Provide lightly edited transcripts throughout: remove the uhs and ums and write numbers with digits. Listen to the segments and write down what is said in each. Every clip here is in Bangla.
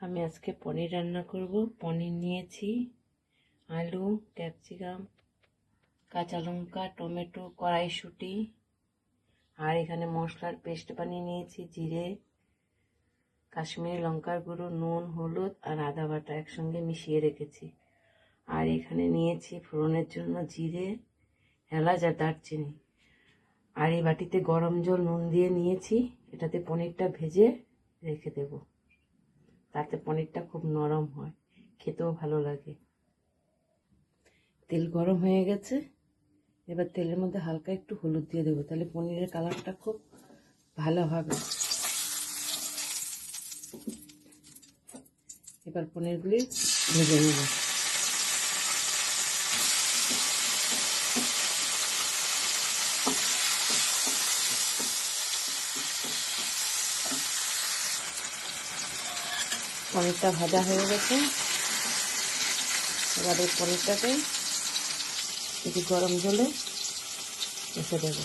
আমি আজকে পনির রান্না করব। পনির নিয়েছি, আলু, ক্যাপসিকাম, কাঁচা লঙ্কা, টমেটো, কড়াইশুঁটি, আর এখানে মশলার পেস্ট বানিয়ে নিয়েছি। জিরে, কাশ্মীরি লঙ্কার গুঁড়ো, নুন, হলুদ আর আদা বাটা একসঙ্গে মিশিয়ে রেখেছি। আর এখানে নিয়েছি ফোড়নের জন্য জিরে, এলাচ আর দারচিনি। আর এই বাটিতে গরম জল নুন দিয়ে নিয়েছি। এটাতে পনিরটা ভেজে রেখে দেব, তাতে পনিরটা খুব নরম হয়, খেতেও ভালো লাগে। তেল গরম হয়ে গেছে, এবার তেলের মধ্যে হালকা একটু হলুদ দিয়ে দেবো, তাহলে পনিরের কালারটা খুব ভালো হবে। এবার পনিরগুলি ভেজে নেব। পনিরটা ভাজা হয়ে গেছে, এবার এই পনিরটাকে একটু গরম জলে রেখে দেব।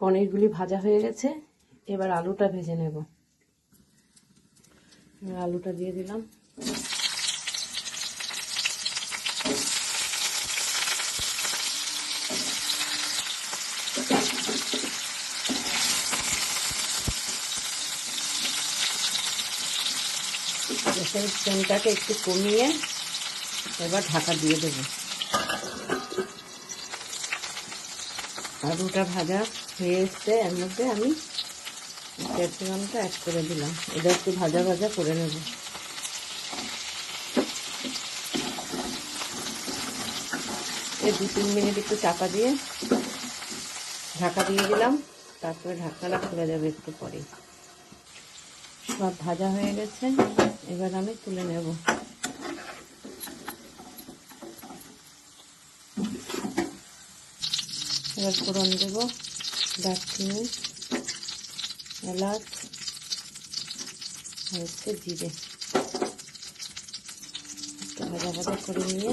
পনিরগুলি ভাজা হয়ে গেছে, এবার আলুটা ভেজে নেব। আলুটা দিয়ে দিলাম। গ্যাসের ফ্লেমটাকে একটু কমিয়ে এবার ঢাকা দিয়ে দেব। আলুটা ভাজা হয়ে এসছে, এর মধ্যে আমি ক্যাপসিকামটা অ্যাড করে দিলাম। এটা একটু ভাজা ভাজা করে নেব। এই 2-3 মিনিট একটু চাপা দিয়ে ঢাকা দিয়ে দিলাম, তারপরে ঢাকনাটা খুলে যাবে একটু পরে। সব ভাজা হয়ে গেছে, এবার আমি তুলে নেব। এবার ফোড়ন দেব, দারচিনি, এলাচ আর হচ্ছে জিরে। একটু ভাজা ভাজা করে নিয়ে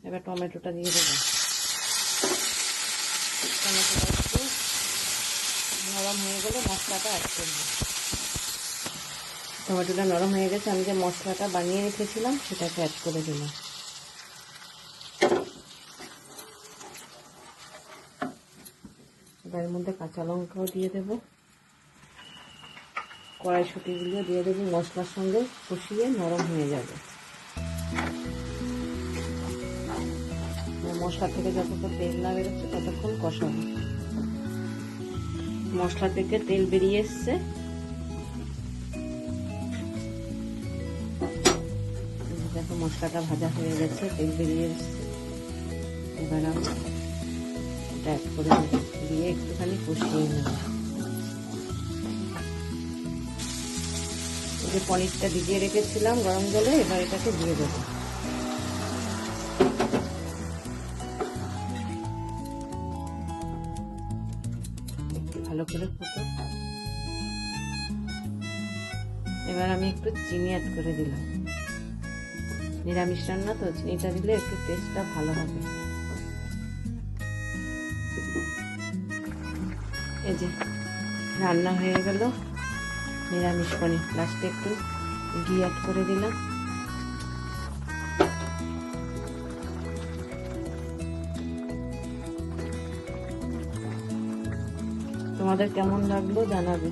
এবার টমেটোটা দিয়ে দেবো। টমেটোটা একটু নরম হয়ে গেলে মশলাটা অ্যাড করব। টমেটোটা নরম হয়ে গেছে, আমি যে মশলাটা বানিয়ে রেখেছিলাম সেটাকে অ্যাড করে দিলাম। এর মধ্যে কাঁচা লঙ্কাও দিয়ে দেব, কড়াইশুঁটিগুলো দিয়ে দেবো। মশলার সঙ্গে কষিয়ে নরম হয়ে যাবে। মশলা থেকে যতক্ষণ তেল না বেরোচ্ছে ততক্ষণ কষাবো। মশলা থেকে তেল বেরিয়ে এসছে, দেখো মশলাটা ভাজা হয়ে গেছে, তেল বেরিয়ে এসছে। এবার আমি এটা অ্যাড করে দেবো, দিয়ে একটুখানি কষিয়ে নেব। এই যে পনিরটা ভিজিয়ে রেখেছিলাম গরম জলে, এবার এটাকে দিয়ে দেবো। একটু ভালো করে ফুটো। এবার আমি একটু চিনি অ্যাড করে দিলাম। নিরামিষ রান্না তো চিনিটা দিলে একটু টেস্টটা ভালো হবে। এই যে রান্না হয়ে গেল নিরামিষ পনির। লাস্টে একটু ঘি অ্যাড করে দিলাম। তোমাদের কেমন লাগলো জানাবে।